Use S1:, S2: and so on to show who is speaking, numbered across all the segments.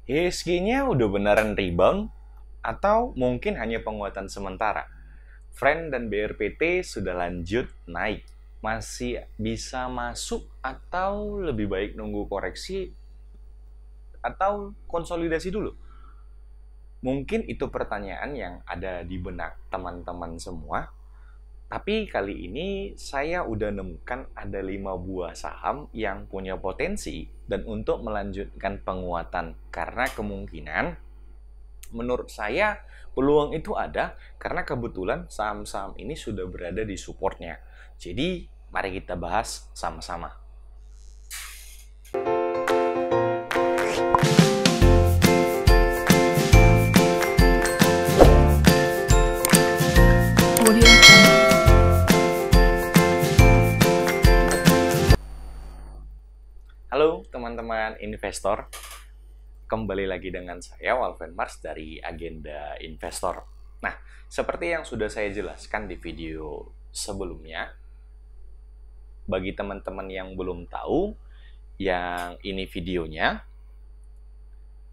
S1: IHSG-nya udah beneran rebound atau mungkin hanya penguatan sementara? Friend dan BRPT sudah lanjut naik. Masih bisa masuk atau lebih baik nunggu koreksi atau konsolidasi dulu? Mungkin itu pertanyaan yang ada di benak teman-teman semua. Tapi kali ini saya udah nemukan ada 5 buah saham yang punya potensi dan untuk melanjutkan penguatan. Karena kemungkinan menurut saya peluang itu ada karena kebetulan saham-saham ini sudah berada di supportnya. Jadi mari kita bahas sama-sama. Halo teman-teman investor, kembali lagi dengan saya Walven Mars dari Agenda Investor. Nah, seperti yang sudah saya jelaskan di video sebelumnya, bagi teman-teman yang belum tahu, yang ini videonya,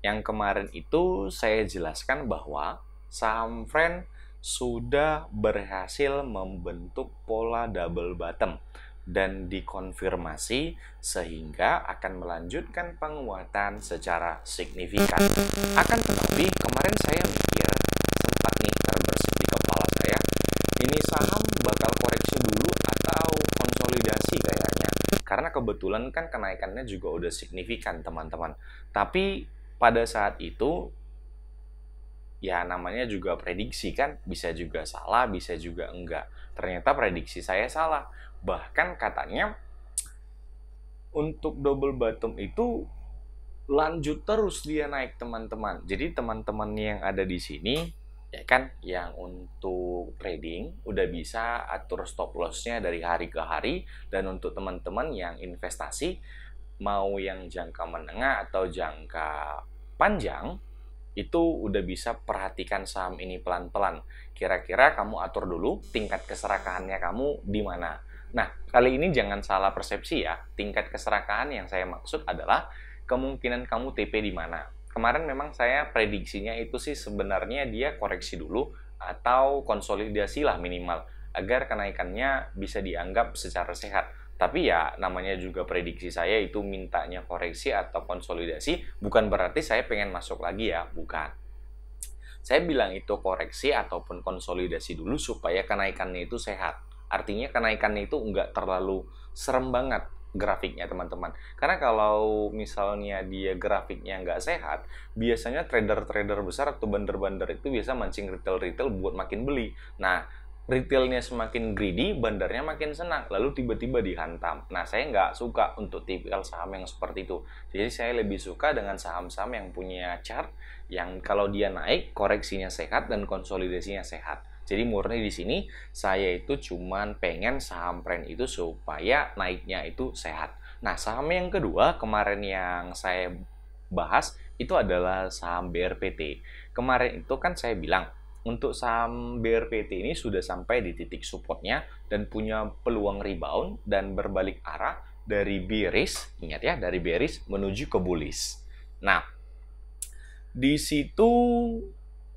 S1: yang kemarin itu saya jelaskan bahwa saham Friend sudah berhasil membentuk pola double bottom dan dikonfirmasi sehingga akan melanjutkan penguatan secara signifikan. Akan tetapi kemarin saya mikir, sempat nih terbersit di kepala saya, ini saham bakal koreksi dulu atau konsolidasi kayaknya. Karena kebetulan kan kenaikannya juga udah signifikan teman-teman. Tapi pada saat itu ya namanya juga prediksi kan, bisa juga salah, bisa juga enggak. Ternyata prediksi saya salah. Bahkan katanya untuk double bottom itu lanjut terus dia naik teman-teman. Jadi teman-teman yang ada di sini ya kan, yang untuk trading udah bisa atur stop loss-nya dari hari ke hari, dan untuk teman-teman yang investasi mau yang jangka menengah atau jangka panjang itu udah bisa perhatikan saham ini pelan-pelan. Kira-kira kamu atur dulu tingkat keserakahannya kamu di mana. Nah, kali ini jangan salah persepsi ya. Tingkat keserakahan yang saya maksud adalah kemungkinan kamu TP di mana. Kemarin memang saya prediksinya itu sih sebenarnya dia koreksi dulu atau konsolidasi lah minimal agar kenaikannya bisa dianggap secara sehat. Tapi ya namanya juga prediksi saya itu mintanya koreksi atau konsolidasi, bukan berarti saya pengen masuk lagi ya, bukan. Saya bilang itu koreksi ataupun konsolidasi dulu supaya kenaikannya itu sehat. Artinya kenaikannya itu nggak terlalu serem banget grafiknya teman-teman. Karena kalau misalnya dia grafiknya nggak sehat, biasanya trader-trader besar atau bandar-bandar itu biasa mancing retail-retail buat makin beli. Nah, retailnya semakin greedy, bandarnya makin senang, lalu tiba-tiba dihantam. Nah, saya nggak suka untuk tipikal saham yang seperti itu. Jadi saya lebih suka dengan saham-saham yang punya chart, yang kalau dia naik, koreksinya sehat dan konsolidasinya sehat. Jadi murni di sini, saya itu cuman pengen saham Friend itu supaya naiknya itu sehat. Nah, saham yang kedua kemarin yang saya bahas itu adalah saham BRPT. Kemarin itu kan saya bilang, untuk saham BRPT ini sudah sampai di titik supportnya dan punya peluang rebound dan berbalik arah dari bearish, ingat ya, dari bearish menuju ke bullish. Nah, di situ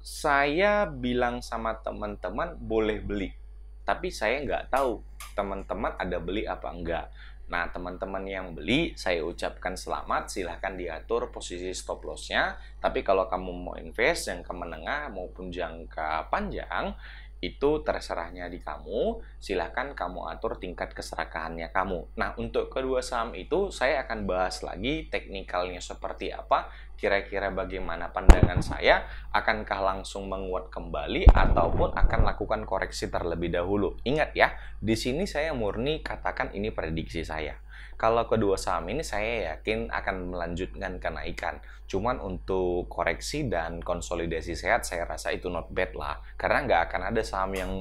S1: saya bilang sama teman-teman boleh beli, tapi saya nggak tahu teman-teman ada beli apa enggak. Nah, teman-teman yang beli, saya ucapkan selamat, silahkan diatur posisi stop loss-nya. Tapi kalau kamu mau invest jangka menengah maupun jangka panjang, itu terserahnya di kamu, silahkan kamu atur tingkat keserakahannya kamu. Nah, untuk kedua saham itu, saya akan bahas lagi teknikalnya seperti apa, kira-kira bagaimana pandangan saya, akankah langsung menguat kembali, ataupun akan lakukan koreksi terlebih dahulu. Ingat ya, di sini saya murni katakan ini prediksi saya. Kalau kedua saham ini saya yakin akan melanjutkan kenaikan. Cuman untuk koreksi dan konsolidasi sehat saya rasa itu not bad lah. Karena nggak akan ada saham yang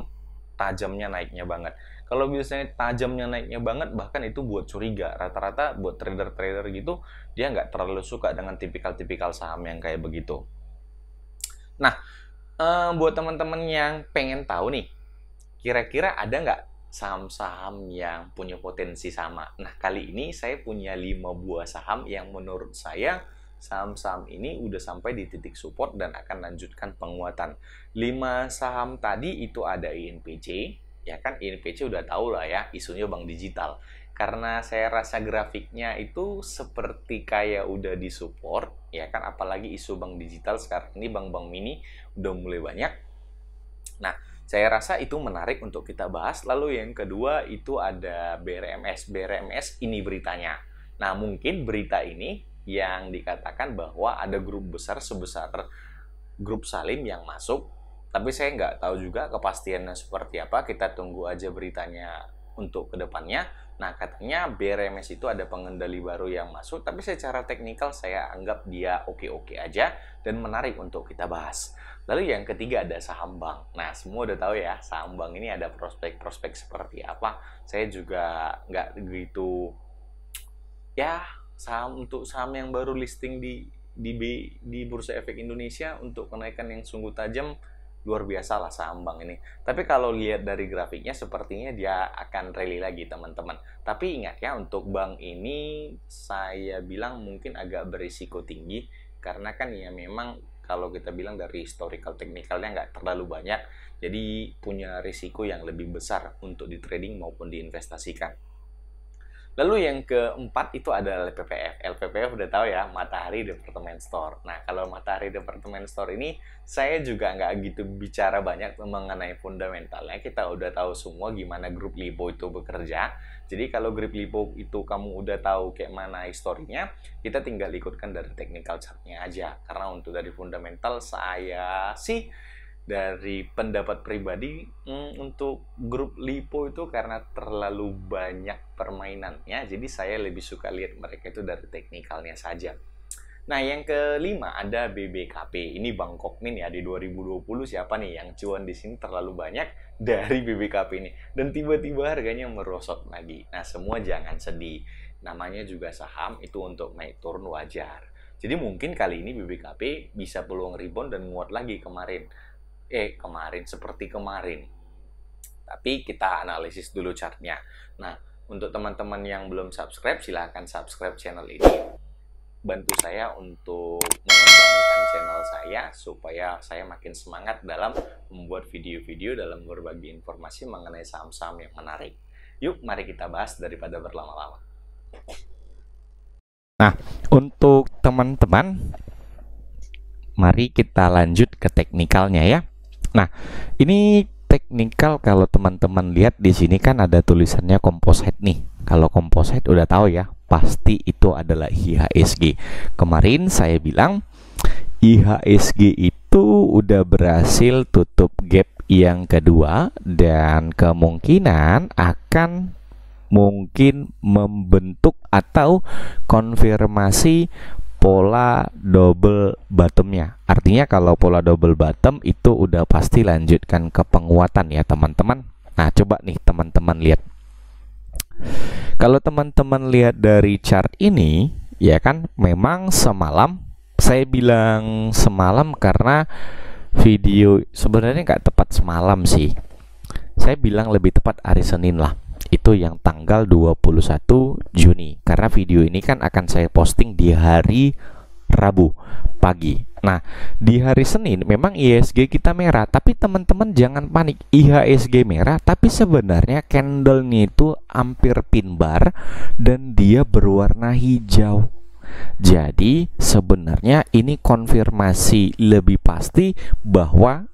S1: tajamnya naiknya banget. Kalau biasanya tajamnya naiknya banget, bahkan itu buat curiga. Rata-rata buat trader-trader gitu, dia nggak terlalu suka dengan tipikal-tipikal saham yang kayak begitu. Nah, buat teman-teman yang pengen tahu nih, kira-kira ada nggak saham-saham yang punya potensi sama? Nah, kali ini saya punya 5 buah saham yang menurut saya saham-saham ini udah sampai di titik support dan akan lanjutkan penguatan. 5 saham tadi itu ada INPC, ya kan, INPC udah tahu lah ya, isunya bank digital. Karena saya rasa grafiknya itu seperti kayak udah disupport, ya kan, apalagi isu bank digital sekarang ini, bank-bank mini udah mulai banyak. Nah, saya rasa itu menarik untuk kita bahas. Lalu yang kedua itu ada BRMS. BRMS ini beritanya. Nah, mungkin berita ini yang dikatakan bahwa ada grup besar sebesar grup Salim yang masuk, tapi saya nggak tahu juga kepastiannya seperti apa. Kita tunggu aja beritanya untuk kedepannya. Nah, katanya BRMS itu ada pengendali baru yang masuk, tapi secara teknikal saya anggap dia oke-oke aja dan menarik untuk kita bahas. Lalu yang ketiga ada saham bank. Nah, semua udah tahu ya, saham bank ini ada prospek-prospek seperti apa. Saya juga nggak begitu, ya, untuk saham yang baru listing di Bursa Efek Indonesia untuk kenaikan yang sungguh tajam, luar biasa lah saham bank ini. Tapi kalau lihat dari grafiknya sepertinya dia akan rally lagi, teman-teman. Tapi ingat ya, untuk bank ini saya bilang mungkin agak berisiko tinggi, karena kan ya memang kalau kita bilang dari historical teknikalnya nggak terlalu banyak, jadi punya risiko yang lebih besar untuk di trading maupun diinvestasikan. Lalu yang keempat itu ada LPPF. LPPF udah tahu ya, Matahari Department Store. Nah, kalau Matahari Department Store ini saya juga nggak gitu bicara banyak mengenai fundamentalnya. Kita udah tahu semua gimana grup Lipo itu bekerja. Jadi kalau grup Lipo itu kamu udah tahu kayak mana historinya, kita tinggal ikutkan dari technical chartnya aja. Karena untuk dari fundamental saya sih dari pendapat pribadi, untuk grup Lipo itu karena terlalu banyak permainannya, jadi saya lebih suka lihat mereka itu dari teknikalnya saja. Nah, yang kelima ada BBKP. Ini Bangkok Min ya, di 2020 siapa nih yang cuan di sini terlalu banyak dari BBKP ini, dan tiba-tiba harganya merosot lagi. Nah, semua jangan sedih, namanya juga saham, itu untuk naik turun wajar. Jadi mungkin kali ini BBKP bisa peluang rebound dan nguat lagi seperti kemarin. Tapi kita analisis dulu chartnya. Nah, untuk teman-teman yang belum subscribe, silahkan subscribe channel ini. Bantu saya untuk mengembangkan channel saya supaya saya makin semangat dalam membuat video-video, dalam berbagi informasi mengenai saham-saham yang menarik. Yuk, mari kita bahas daripada berlama-lama.
S2: Nah, untuk teman-teman, mari kita lanjut ke teknikalnya ya. Nah, ini teknikal, kalau teman-teman lihat di sini kan ada tulisannya composite nih. Kalau composite udah tahu ya, pasti itu adalah IHSG. Kemarin saya bilang IHSG itu udah berhasil tutup gap yang kedua dan kemungkinan akan membentuk atau konfirmasi pola double bottomnya. Artinya kalau pola double bottom itu udah pasti lanjutkan ke penguatan ya teman-teman. Nah, coba nih teman-teman lihat. Kalau teman-teman lihat dari chart ini, ya kan, memang semalam, saya bilang semalam karena video sebenarnya nggak tepat semalam sih. Saya bilang lebih tepat hari Senin lah. Itu yang tanggal 21 Juni. Karena video ini kan akan saya posting di hari Rabu pagi. Nah, di hari Senin memang IHSG kita merah, tapi teman-teman jangan panik. IHSG merah, tapi sebenarnya candlenya itu hampir pin bar dan dia berwarna hijau. Jadi sebenarnya ini konfirmasi lebih pasti bahwa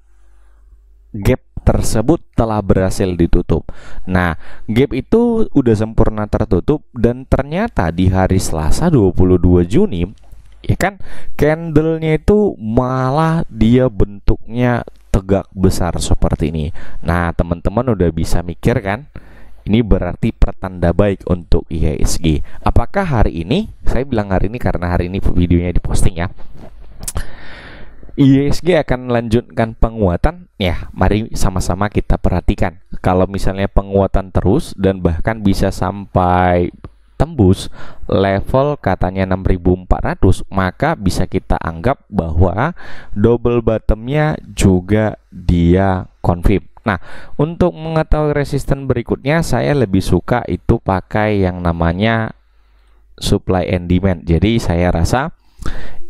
S2: gap tersebut telah berhasil ditutup. Nah, gap itu udah sempurna tertutup dan ternyata di hari Selasa 22 Juni, ya kan, candlenya itu malah dia bentuknya tegak besar seperti ini. Nah, teman-teman udah bisa mikir kan? Ini berarti pertanda baik untuk IHSG. Apakah hari ini, saya bilang hari ini karena hari ini videonya diposting ya, IHSG akan melanjutkan penguatan? Ya, mari sama-sama kita perhatikan. Kalau misalnya penguatan terus dan bahkan bisa sampai tembus level katanya 6.400, maka bisa kita anggap bahwa double bottomnya juga dia confirm. Nah, untuk mengetahui resisten berikutnya, saya lebih suka itu pakai yang namanya supply and demand. Jadi saya rasa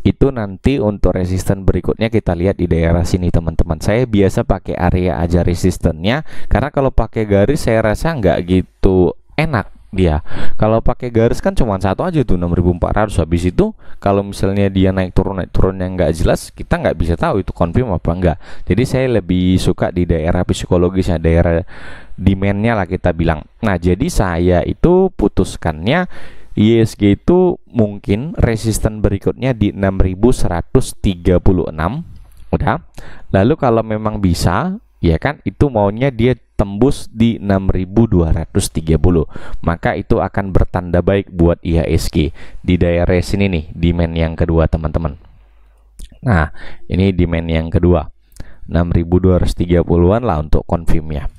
S2: Itu nanti untuk resisten berikutnya kita lihat di daerah sini teman-teman. Saya biasa pakai area aja resistennya, karena kalau pakai garis saya rasa nggak gitu enak dia. Kalau pakai garis kan cuma satu aja tuh 6400. Habis itu kalau misalnya dia naik turun yang nggak jelas, kita nggak bisa tahu itu confirm apa enggak. Jadi saya lebih suka di daerah psikologisnya, daerah demandnya lah kita bilang. Nah jadi saya itu putuskannya ISG itu mungkin resisten berikutnya di 6136. Udah. Lalu kalau memang bisa, ya kan, itu maunya dia tembus di 6230. Maka itu akan bertanda baik buat IHSG di daerah sini nih, demand yang kedua teman-teman. Nah, ini demand yang kedua. 6230-an lah untuk confirmnya.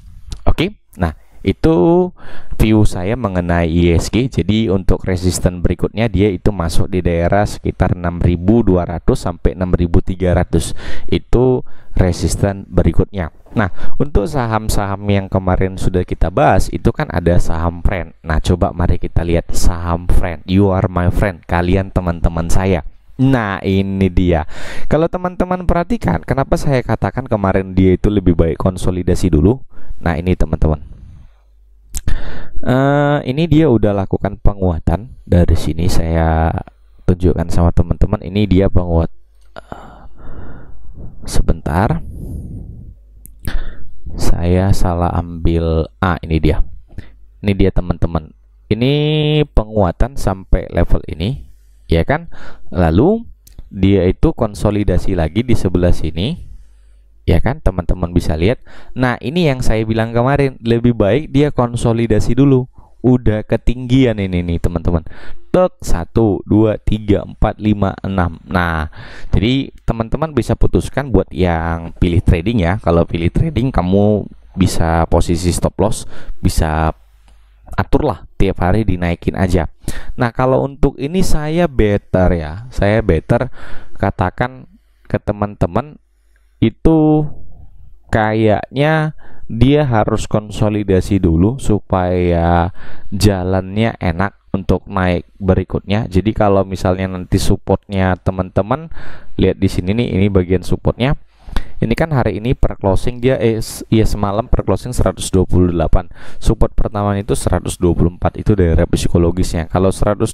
S2: Oke. Nah, itu view saya mengenai ISG. Jadi untuk resisten berikutnya dia itu masuk di daerah sekitar 6200 sampai 6300. Itu resisten berikutnya. Nah, untuk saham-saham yang kemarin sudah kita bahas itu kan ada saham friend. Nah, coba mari kita lihat saham friend. You are my friend. Kalian teman-teman saya. Nah ini dia. Kalau teman-teman perhatikan, kenapa saya katakan kemarin dia itu lebih baik konsolidasi dulu. Nah ini teman-teman, ini dia udah lakukan penguatan. Dari sini saya tunjukkan sama teman-teman. Ini dia penguat. Sebentar, saya salah ambil. Ini dia. Ini dia teman-teman. Ini penguatan sampai level ini, ya kan? Lalu dia itu konsolidasi lagi di sebelah sini. Ya kan teman-teman bisa lihat. Nah ini yang saya bilang kemarin, lebih baik dia konsolidasi dulu. Udah ketinggian ini nih teman-teman. Tek 1, 2, 3, 4, 5, 6. Nah jadi teman-teman bisa putuskan buat yang pilih trading ya. Kalau pilih trading kamu bisa posisi stop loss, bisa aturlah tiap hari dinaikin aja. Nah kalau untuk ini saya better ya, saya better katakan ke teman-teman itu kayaknya dia harus konsolidasi dulu supaya jalannya enak untuk naik berikutnya. Jadi kalau misalnya nanti supportnya teman-teman lihat di sini nih, ini bagian supportnya. Ini kan hari ini per closing dia semalam per closing 128. Support pertama itu 124, itu daerah psikologisnya. Kalau 124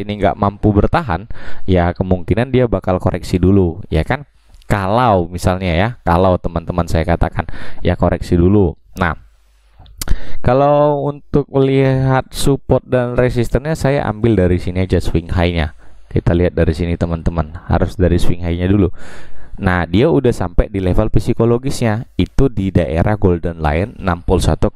S2: ini nggak mampu bertahan, ya kemungkinan dia bakal koreksi dulu, ya kan? Kalau misalnya ya, kalau teman-teman saya katakan ya koreksi dulu. Nah, kalau untuk melihat support dan resistennya saya ambil dari sini aja swing high-nya. Kita lihat dari sini teman-teman, harus dari swing high-nya dulu. Nah, dia udah sampai di level psikologisnya, itu di daerah golden line 61,8%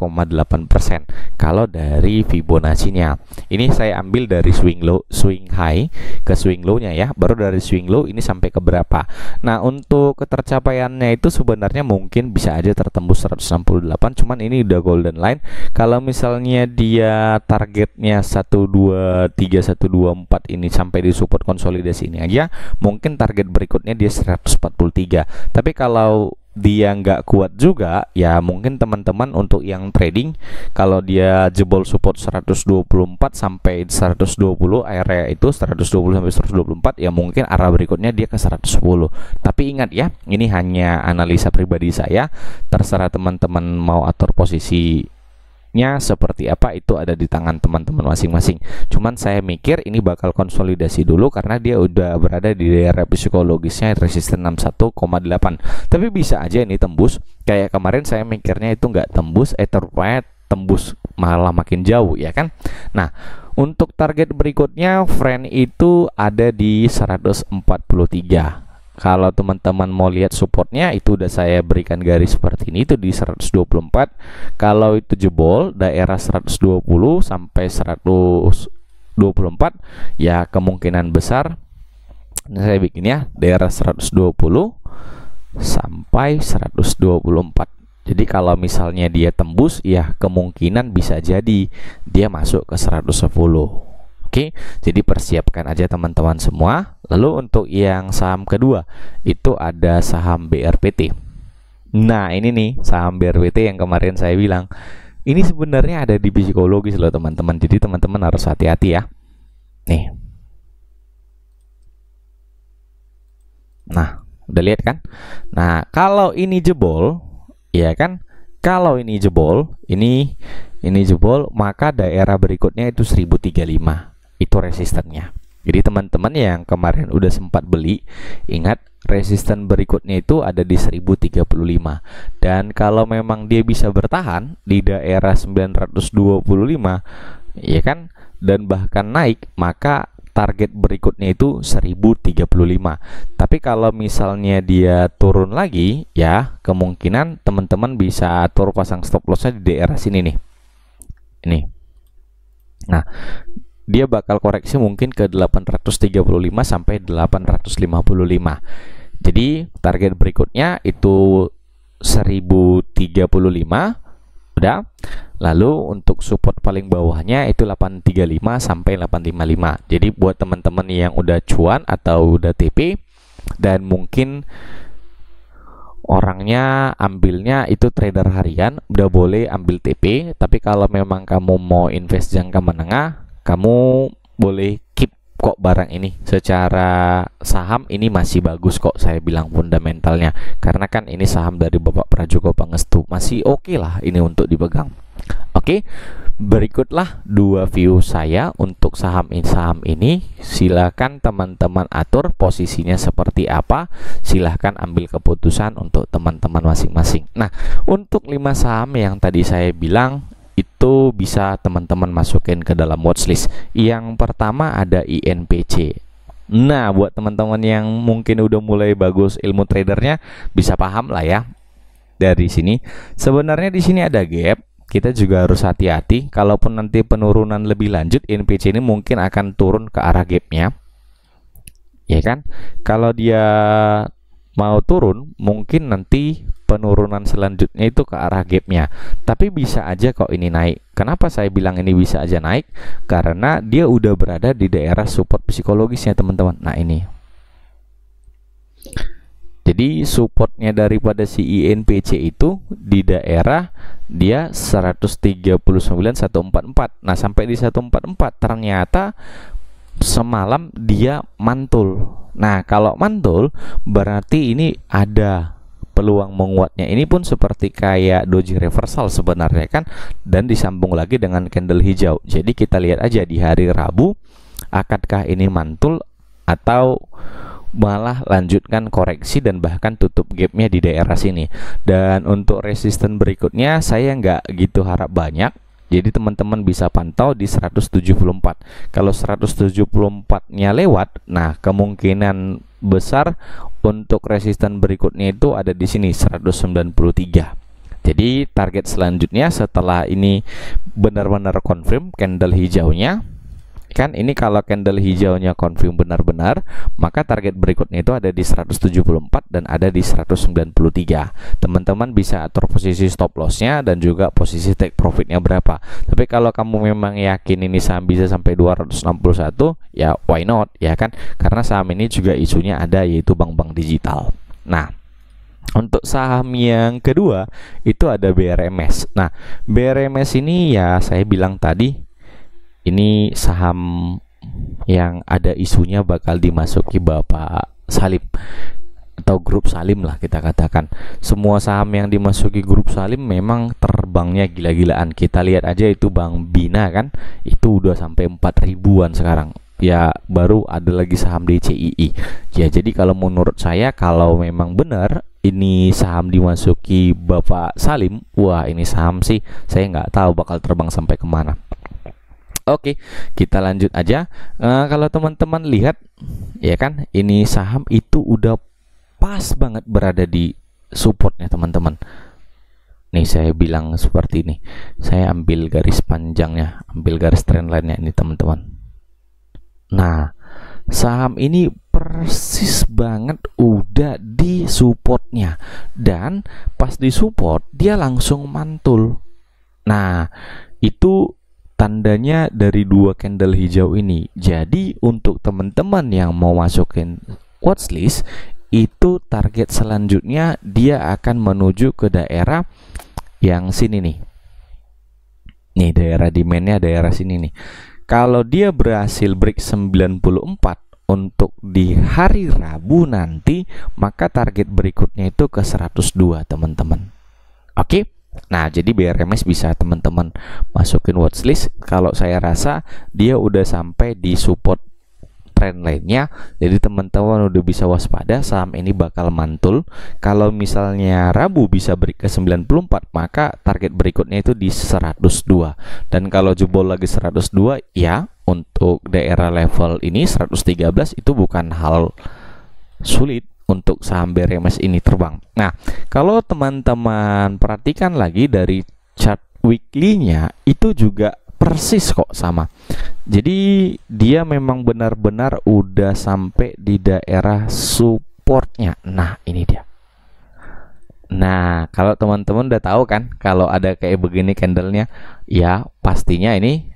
S2: kalau dari Fibonacci-nya. Ini saya ambil dari swing low, swing high ke swing low-nya ya. Baru dari swing low ini sampai ke berapa. Nah, untuk ketercapaiannya itu sebenarnya mungkin bisa aja tertembus 168, cuman ini udah golden line. Kalau misalnya dia targetnya 123 124 ini sampai di support konsolidasi ini aja, mungkin target berikutnya dia 143. Tapi kalau dia nggak kuat juga, ya mungkin teman-teman untuk yang trading, kalau dia jebol support 124 sampai 120 area itu 120 sampai 124, ya mungkin arah berikutnya dia ke 110. Tapi ingat ya, ini hanya analisa pribadi saya, terserah teman-teman mau atur posisi seperti apa, itu ada di tangan teman-teman masing-masing. Cuman saya mikir ini bakal konsolidasi dulu karena dia udah berada di daerah psikologisnya resisten 61,8. Tapi bisa aja ini tembus. Kayak kemarin saya mikirnya itu nggak tembus, ternyata tembus malah makin jauh, ya kan? Nah, untuk target berikutnya friend itu ada di 143. Kalau teman-teman mau lihat supportnya, itu udah saya berikan garis seperti ini, itu di 124. Kalau itu jebol daerah 120 sampai 124, ya kemungkinan besar saya bikin ya daerah 120 sampai 124. Jadi kalau misalnya dia tembus, ya kemungkinan bisa jadi dia masuk ke 110. Oke, jadi persiapkan aja teman-teman semua. Lalu untuk yang saham kedua itu ada saham BRPT. Nah ini nih saham BRPT yang kemarin saya bilang, ini sebenarnya ada di psikologis loh teman-teman. Jadi teman-teman harus hati-hati ya. Nih, Udah lihat kan? Nah, kalau ini jebol, ya kan? Kalau ini jebol, ini jebol, maka daerah berikutnya itu 1035. Itu resistennya. Jadi teman-teman yang kemarin udah sempat beli, ingat resisten berikutnya itu ada di 1035. Dan kalau memang dia bisa bertahan di daerah 925, ya kan? Dan bahkan naik, maka target berikutnya itu 1035. Tapi kalau misalnya dia turun lagi, ya kemungkinan teman-teman bisa atur pasang stop lossnya di daerah sini nih. Ini. Nah, dia bakal koreksi mungkin ke 835 sampai 855. Jadi target berikutnya itu 1035. Udah. Lalu untuk support paling bawahnya itu 835 sampai 855. Jadi buat teman-teman yang udah cuan atau udah TP dan mungkin orangnya ambilnya itu trader harian, udah boleh ambil TP. Tapi kalau memang kamu mau invest jangka menengah, kamu boleh keep kok barang ini. Secara saham ini masih bagus kok, saya bilang fundamentalnya, karena kan ini saham dari Bapak Prajogo Pangestu, masih oke lah ini untuk dipegang. Oke, berikutlah dua view saya untuk saham ini. Silakan teman-teman atur posisinya seperti apa, silahkan ambil keputusan untuk teman-teman masing-masing. Nah, untuk 5 saham yang tadi saya bilang itu bisa teman-teman masukin ke dalam watchlist. Yang pertama ada INPC. Nah, buat teman-teman yang mungkin udah mulai bagus ilmu tradernya, bisa paham lah ya. Dari sini sebenarnya di sini ada gap. Kita juga harus hati-hati. Kalaupun nanti penurunan lebih lanjut, INPC ini mungkin akan turun ke arah gapnya, ya kan? Kalau dia mau turun, mungkin nanti penurunan selanjutnya itu ke arah gapnya. Tapi bisa aja kok ini naik. Kenapa saya bilang ini bisa aja naik? Karena dia udah berada di daerah support psikologisnya teman-teman. Nah ini, jadi supportnya daripada si INPC itu di daerah dia 139.144. Nah sampai di 144 ternyata semalam dia mantul. Nah kalau mantul berarti ini ada peluang menguatnya. Ini pun seperti kayak doji reversal sebenarnya kan, dan disambung lagi dengan candle hijau. Jadi kita lihat aja di hari Rabu, akankah ini mantul atau malah lanjutkan koreksi dan bahkan tutup gapnya di daerah sini. Dan untuk resisten berikutnya saya nggak gitu harap banyak, jadi teman-teman bisa pantau di 174. Kalau 174 nya lewat, nah kemungkinan besar untuk resisten berikutnya itu ada di sini 193. Jadi target selanjutnya setelah ini benar-benar confirm candle hijaunya, kan ini kalau candle hijaunya confirm benar-benar, maka target berikutnya itu ada di 174 dan ada di 193. Teman-teman bisa atur posisi stop lossnya dan juga posisi take profitnya berapa. Tapi kalau kamu memang yakin ini saham bisa sampai 261, ya why not, ya kan? Karena saham ini juga isunya ada, yaitu bank-bank digital. Nah, untuk saham yang kedua itu ada BRMS. Nah, BRMS ini ya saya bilang tadi, ini saham yang ada isunya bakal dimasuki Bapak Salim atau grup Salim lah kita katakan. Semua saham yang dimasuki grup Salim memang terbangnya gila-gilaan. Kita lihat aja itu Bank Bina kan, itu udah sampai 4.000-an sekarang. Ya baru ada lagi saham DCII. Ya jadi kalau menurut saya, kalau memang benar ini saham dimasuki Bapak Salim, wah ini saham sih saya nggak tahu bakal terbang sampai kemana. Oke, kita lanjut aja. Kalau teman-teman lihat, ya kan, ini saham itu udah pas banget berada di supportnya teman-teman. Nih saya bilang seperti ini. Saya ambil garis panjangnya, ambil garis trendline-nya ini teman-teman. Nah, saham ini persis banget udah di supportnya, dan pas di support dia langsung mantul. Nah, itu tandanya dari dua candle hijau ini. Jadi untuk teman-teman yang mau masukin watchlist, itu target selanjutnya dia akan menuju ke daerah yang sini nih. Nih daerah demandnya daerah sini nih. Kalau dia berhasil break 94, untuk di hari Rabu nanti, maka target berikutnya itu ke 102 teman-teman. Oke. Nah, jadi BRMS bisa teman-teman masukin watchlist. Kalau saya rasa dia udah sampai di support trend lainnya, jadi teman-teman udah bisa waspada, saham ini bakal mantul. Kalau misalnya Rabu bisa break ke 94, maka target berikutnya itu di 102. Dan kalau jebol lagi 102, ya untuk daerah level ini 113 itu bukan hal sulit untuk saham BRMS ini terbang. Nah, kalau teman-teman perhatikan lagi dari chart weekly-nya, itu juga persis kok sama. Jadi dia memang benar-benar udah sampai di daerah supportnya. Nah, ini dia. Nah, kalau teman-teman udah tahu kan, kalau ada kayak begini candlenya, ya pastinya ini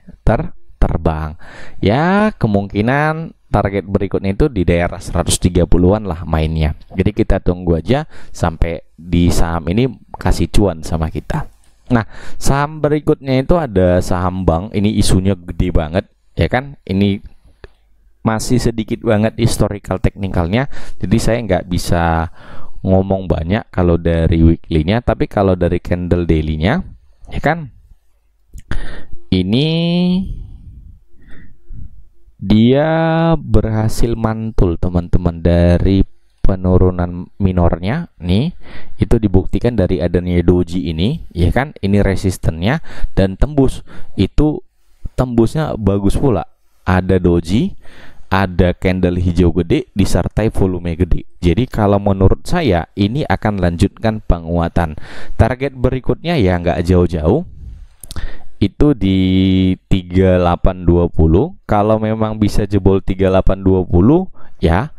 S2: terbang. Ya, kemungkinan target berikutnya itu di daerah 130-an lah mainnya. Jadi kita tunggu aja sampai di saham ini kasih cuan sama kita. Nah, saham berikutnya itu ada saham bank. Ini isunya gede banget, ya kan? Ini masih sedikit banget historical technicalnya, jadi saya nggak bisa ngomong banyak kalau dari weekly-nya. Tapi kalau dari candle daily-nya, ya kan, ini dia berhasil mantul teman-teman dari penurunan minornya nih. Itu dibuktikan dari adanya doji ini, ya kan, ini resistennya dan tembus. Itu tembusnya bagus pula, ada doji, ada candle hijau gede disertai volume gede. Jadi kalau menurut saya ini akan lanjutkan penguatan. Target berikutnya ya nggak jauh-jauh, itu di 3820. Kalau memang bisa jebol 3820, ya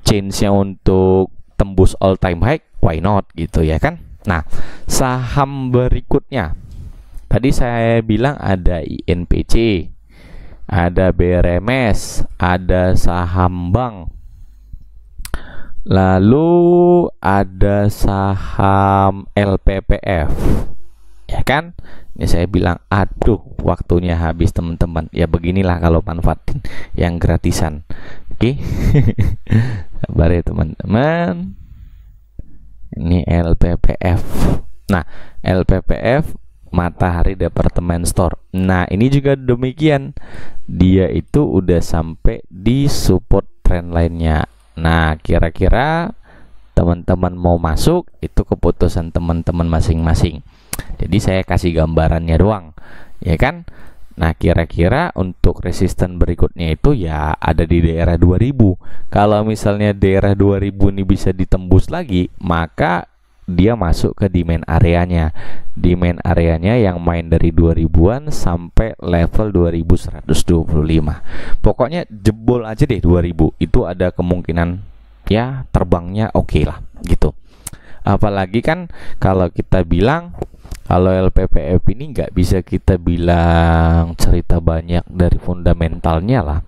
S2: chance-nya untuk tembus all time high, why not gitu, ya kan. Nah, saham berikutnya tadi saya bilang ada INPC, ada BRMS, ada saham bank, lalu ada saham LPPF, ya kan. Ini saya bilang, aduh waktunya habis teman-teman. Ya beginilah kalau manfaatin yang gratisan. Oke. Sabar ya teman-teman. Ini LPPF. Nah, LPPF Matahari Department Store. Nah, ini juga demikian. Dia itu udah sampai di support trend lainnya. Nah, kira-kira teman-teman mau masuk, itu keputusan teman-teman masing-masing. Jadi saya kasih gambarannya doang, ya kan. Nah, kira-kira untuk resisten berikutnya itu ya ada di daerah 2000. Kalau misalnya daerah 2000 ini bisa ditembus lagi, maka dia masuk ke demand areanya. Demand areanya yang main dari 2000-an sampai level 2125. Pokoknya jebol aja deh 2000. Itu ada kemungkinan ya terbangnya oke lah gitu. Apalagi kan kalau kita bilang, kalau LPPF ini nggak bisa kita bilang cerita banyak dari fundamentalnya lah.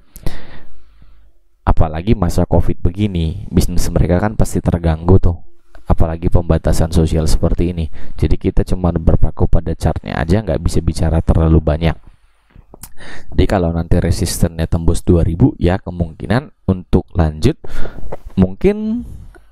S2: Apalagi masa COVID begini, bisnis mereka kan pasti terganggu tuh. Apalagi pembatasan sosial seperti ini. Jadi kita cuma berpaku pada chartnya aja, nggak bisa bicara terlalu banyak. Jadi kalau nanti resistennya tembus 2000, ya kemungkinan untuk lanjut mungkin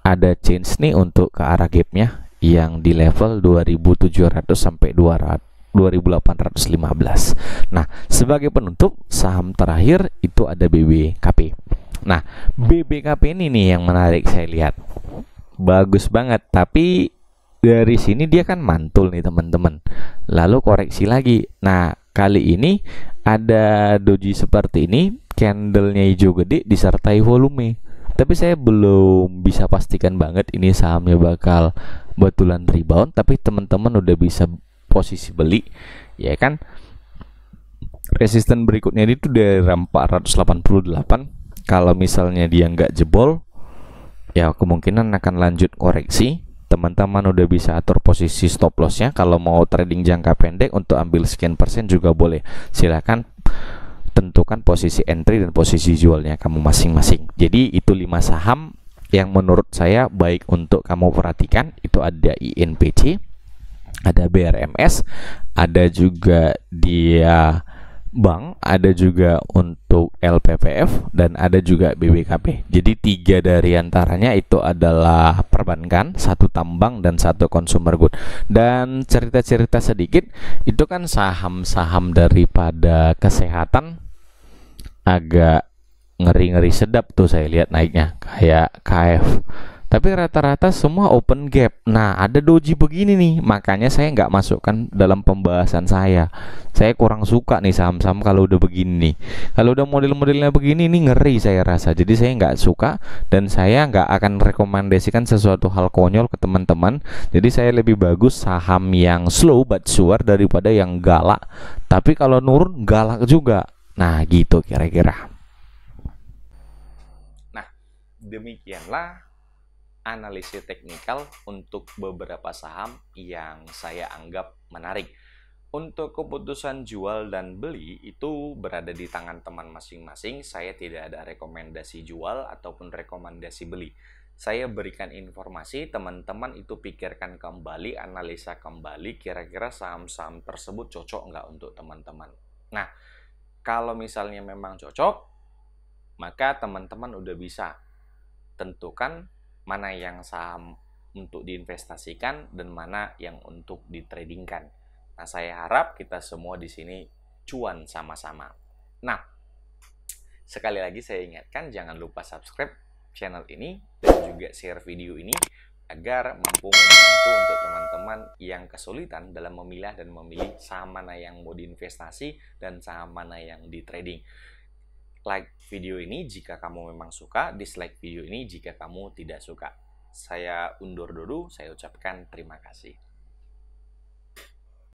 S2: ada chance nih untuk ke arah gapnya yang di level 2700 sampai 2815. Nah, sebagai penutup saham terakhir itu ada BBKP. Nah, BBKP ini nih yang menarik saya lihat. Bagus banget, tapi dari sini dia kan mantul nih teman-teman. Lalu koreksi lagi. Nah, kali ini ada doji seperti ini, candlenya hijau gede disertai volume. Tapi saya belum bisa pastikan banget ini sahamnya bakal betulan rebound, tapi teman-teman udah bisa posisi beli, ya kan. Resisten berikutnya itu dari 488. Kalau misalnya dia nggak jebol, ya kemungkinan akan lanjut koreksi. Teman-teman udah bisa atur posisi stop lossnya. Kalau mau trading jangka pendek untuk ambil sekian persen juga boleh. Silahkan tentukan posisi entry dan posisi jualnya kamu masing-masing. Jadi itu 5 saham yang menurut saya baik untuk kamu perhatikan. Itu ada INPC, ada BRMS, ada juga dia bank, ada juga untuk LPPF, dan ada juga BBKP. Jadi 3 dari antaranya itu adalah perbankan, 1 tambang, dan 1 consumer good. Dan cerita-cerita sedikit, itu kan saham-saham daripada kesehatan agak ngeri-ngeri sedap tuh saya lihat naiknya, kayak KF. Tapi rata-rata semua open gap. Nah, ada doji begini nih, makanya saya nggak masukkan dalam pembahasan saya. Saya kurang suka nih saham-saham kalau udah begini nih. Kalau udah model-modelnya begini nih ngeri saya rasa. Jadi saya nggak suka, dan saya nggak akan rekomendasikan sesuatu hal konyol ke teman-teman. Jadi saya lebih bagus saham yang slow but sure daripada yang galak. Tapi kalau nurun galak juga. Nah, gitu kira-kira.
S1: Nah, demikianlah analisis teknikal untuk beberapa saham yang saya anggap menarik. Untuk keputusan jual dan beli itu berada di tangan teman masing-masing. Saya tidak ada rekomendasi jual ataupun rekomendasi beli. Saya berikan informasi, teman-teman itu pikirkan kembali, analisa kembali, kira-kira saham-saham tersebut cocok nggak untuk teman-teman. Nah, kalau misalnya memang cocok, maka teman-teman udah bisa tentukan mana yang saham untuk diinvestasikan dan mana yang untuk ditradingkan. Nah, saya harap kita semua di sini cuan sama-sama. Nah, sekali lagi saya ingatkan, jangan lupa subscribe channel ini dan juga share video ini agar mampu membantu untuk teman-teman yang kesulitan dalam memilah dan memilih saham mana yang mau diinvestasi dan saham mana yang di trading. Like video ini jika kamu memang suka, dislike video ini jika kamu tidak suka. Saya undur dulu, saya ucapkan terima kasih.